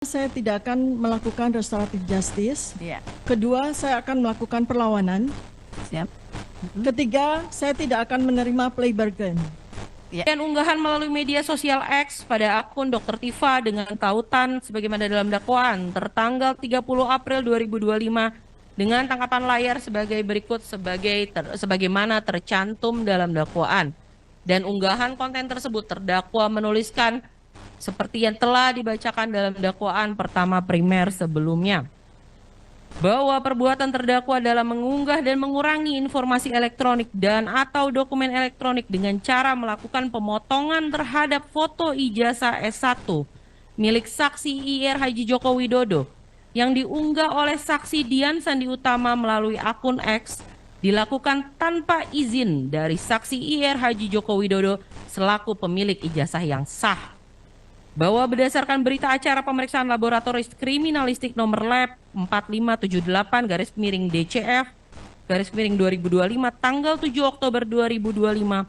Saya tidak akan melakukan restoratif justice. Ya, Kedua, saya akan melakukan perlawanan. siap. Ketiga, saya tidak akan menerima plea bargain. Dan unggahan melalui media sosial X pada akun Dr. Tifa dengan tautan sebagaimana dalam dakwaan tertanggal 30 April 2025 dengan tangkapan layar sebagai berikut sebagaimana tercantum dalam dakwaan. Dan unggahan konten tersebut terdakwa menuliskan seperti yang telah dibacakan dalam dakwaan pertama primer sebelumnya, bahwa perbuatan terdakwa dalam mengunggah dan mengurangi informasi elektronik dan atau dokumen elektronik dengan cara melakukan pemotongan terhadap foto ijazah S1 milik saksi IR Haji Joko Widodo yang diunggah oleh saksi Dian Sandi Utama melalui akun X dilakukan tanpa izin dari saksi IR Haji Joko Widodo selaku pemilik ijazah yang sah. Bahwa berdasarkan berita acara pemeriksaan laboratoris kriminalistik nomor lab 4578-DCF-2025 tanggal 7 Oktober 2025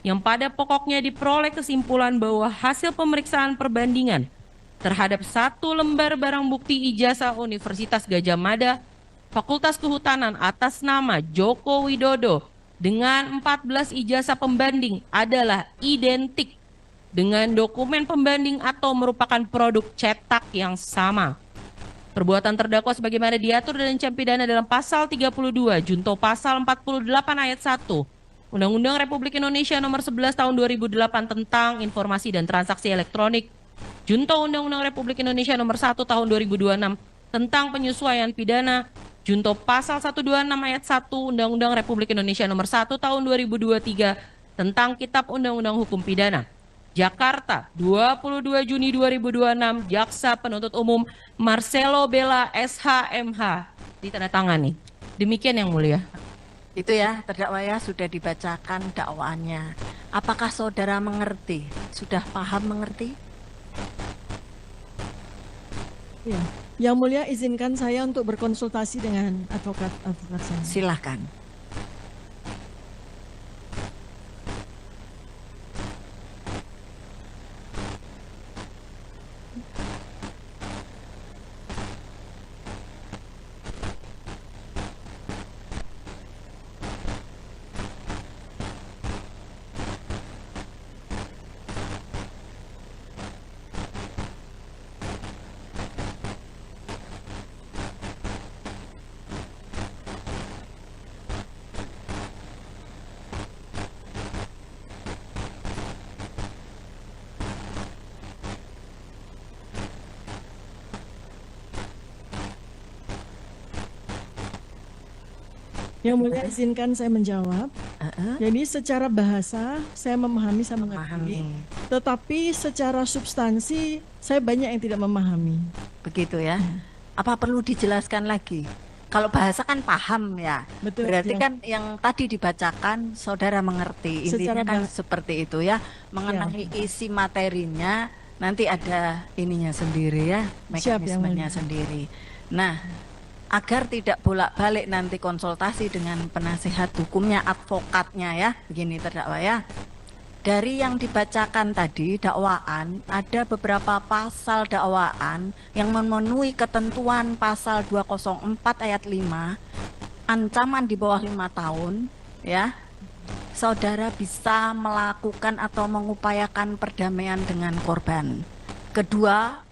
yang pada pokoknya diperoleh kesimpulan bahwa hasil pemeriksaan perbandingan terhadap 1 lembar barang bukti ijazah Universitas Gadjah Mada Fakultas Kehutanan atas nama Joko Widodo dengan 14 ijazah pembanding adalah identik dengan dokumen pembanding atau merupakan produk cetak yang sama. Perbuatan terdakwa sebagaimana diatur dalam ancam pidana dalam pasal 32 junto pasal 48 ayat 1 Undang-Undang Republik Indonesia nomor 11 tahun 2008 tentang informasi dan transaksi elektronik, junto Undang-Undang Republik Indonesia nomor 1 tahun 2026 tentang penyesuaian pidana, junto pasal 126 ayat 1 Undang-Undang Republik Indonesia nomor 1 tahun 2023 tentang Kitab Undang-Undang Hukum Pidana. Jakarta, 22 Juni 2026, Jaksa Penuntut Umum Marcelo Bella SHMH ditandatangani. Demikian yang mulia. Itu ya, terdakwa ya, sudah dibacakan dakwaannya. Apakah saudara mengerti? Sudah paham mengerti? Ya. Yang mulia, izinkan saya untuk berkonsultasi dengan advokat saya. Silahkan. Yang mulia, izinkan saya menjawab. Jadi secara bahasa saya memahami, saya mengerti. Tetapi secara substansi saya banyak yang tidak memahami. Begitu ya. Apa perlu dijelaskan lagi? Kalau bahasa kan paham ya. Betul. Berarti ya. kan yang tadi dibacakan saudara mengerti. Intinya Secara kan seperti itu ya. Mengenai isi materinya nanti ada ininya sendiri ya, Siap, yang mekanismenya mulia. sendiri. Nah, agar tidak bolak-balik nanti konsultasi dengan penasihat hukumnya, advokatnya ya. Begini terdakwa ya. Dari yang dibacakan tadi dakwaan, ada beberapa pasal dakwaan yang memenuhi ketentuan pasal 204 ayat 5, ancaman di bawah 5 tahun ya. Saudara bisa melakukan atau mengupayakan perdamaian dengan korban. Kedua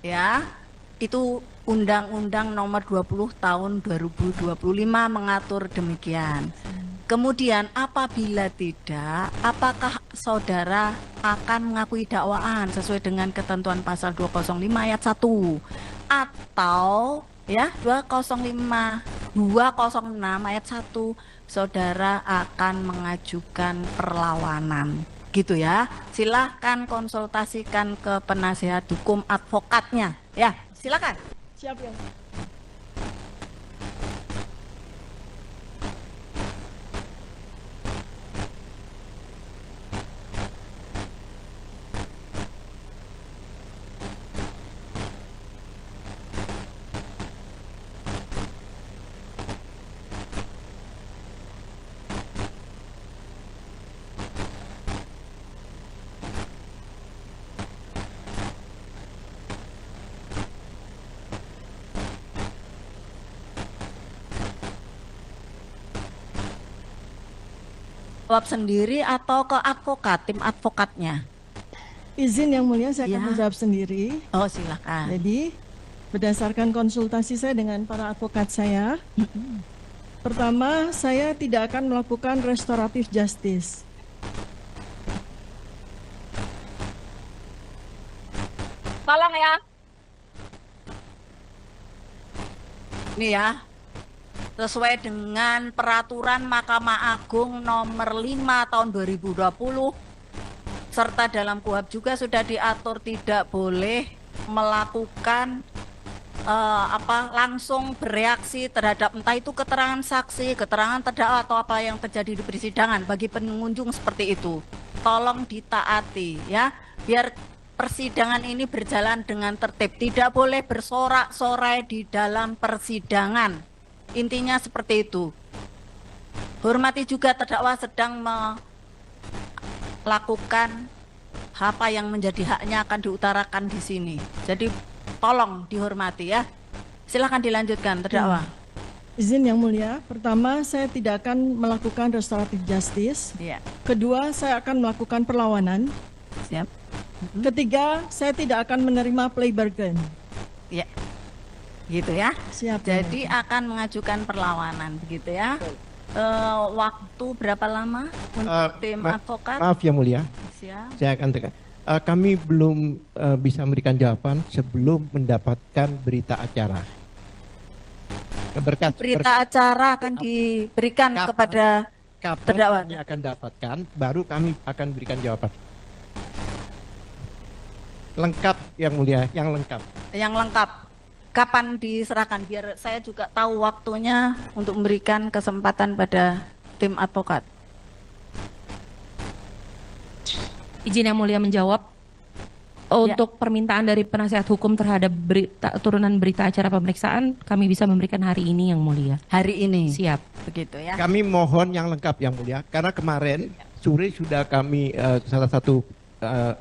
ya, itu Undang-Undang nomor 20 tahun 2025 mengatur demikian. Kemudian apabila tidak, apakah saudara akan mengakui dakwaan sesuai dengan ketentuan pasal 205 ayat 1 atau ya 206 ayat 1 saudara akan mengajukan perlawanan. Gitu ya. Silahkan konsultasikan ke penasihat hukum advokatnya. Ya, silakan. Siap yang menjawab sendiri atau ke advokat, tim advokatnya? Izin Yang Mulia, saya akan Ya. menjawab sendiri. Oh, silakan. Jadi berdasarkan konsultasi saya dengan para advokat saya, pertama, saya tidak akan melakukan restoratif justice. Tolong ya. Ini ya, sesuai dengan peraturan Mahkamah Agung nomor 5 tahun 2020, serta dalam KUHAP juga sudah diatur tidak boleh melakukan langsung bereaksi terhadap entah itu keterangan saksi, keterangan terdakwa atau apa yang terjadi di persidangan. Bagi pengunjung seperti itu, tolong ditaati ya, biar persidangan ini berjalan dengan tertib. Tidak boleh bersorak-sorai di dalam persidangan. Intinya seperti itu. Hormati juga terdakwa sedang melakukan apa yang menjadi haknya akan diutarakan di sini. Jadi tolong dihormati ya. Silakan dilanjutkan terdakwa. Izin Yang Mulia, pertama saya tidak akan melakukan restoratif justice. Iya. Kedua, saya akan melakukan perlawanan. Siap. Ketiga, saya tidak akan menerima plea bargain. Iya. Gitu ya. Siap. Jadi akan mengajukan perlawanan begitu ya. Waktu berapa lama untuk tim advokat? Maaf Yang Mulia, Siap. saya akan tekan. Kami belum bisa memberikan jawaban sebelum mendapatkan berita acara. Berita acara akan diberikan kepada terdakwa. Kami akan dapatkan, baru kami akan berikan jawaban. Lengkap Yang Mulia, yang lengkap. Yang lengkap. Kapan diserahkan biar saya juga tahu waktunya untuk memberikan kesempatan pada tim advokat. Izin Yang Mulia menjawab. Untuk permintaan dari penasihat hukum terhadap turunan berita acara pemeriksaan, kami bisa memberikan hari ini Yang Mulia. Hari ini. Siap. Begitu ya. Kami mohon yang lengkap Yang Mulia, karena kemarin sore sudah kami salah satu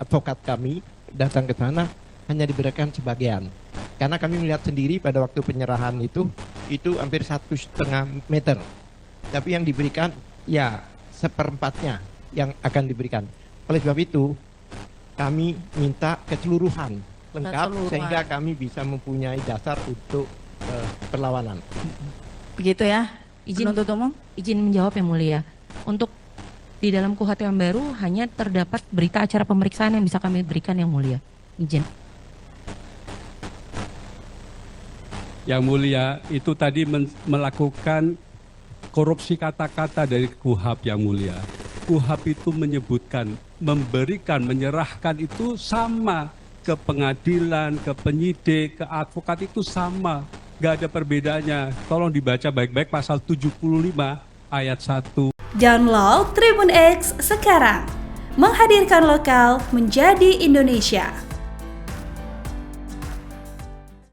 advokat kami datang ke sana, hanya diberikan sebagian. Karena kami melihat sendiri pada waktu penyerahan itu hampir 1,5 meter. Tapi yang diberikan ya seperempatnya yang akan diberikan. Oleh sebab itu kami minta keseluruhan lengkap sehingga kami bisa mempunyai dasar untuk perlawanan. Begitu ya. Penuntut umum. Izin menjawab Yang Mulia. Untuk di dalam KUHP yang baru hanya terdapat berita acara pemeriksaan yang bisa kami berikan Yang Mulia. Izin. Yang Mulia, itu tadi melakukan korupsi kata-kata dari KUHP Yang Mulia. KUHP itu menyebutkan, memberikan, menyerahkan itu sama ke pengadilan, ke penyidik, ke advokat itu sama. Gak ada perbedaannya. Tolong dibaca baik-baik pasal 75 ayat 1. Download Tribun X sekarang. Menghadirkan lokal menjadi Indonesia.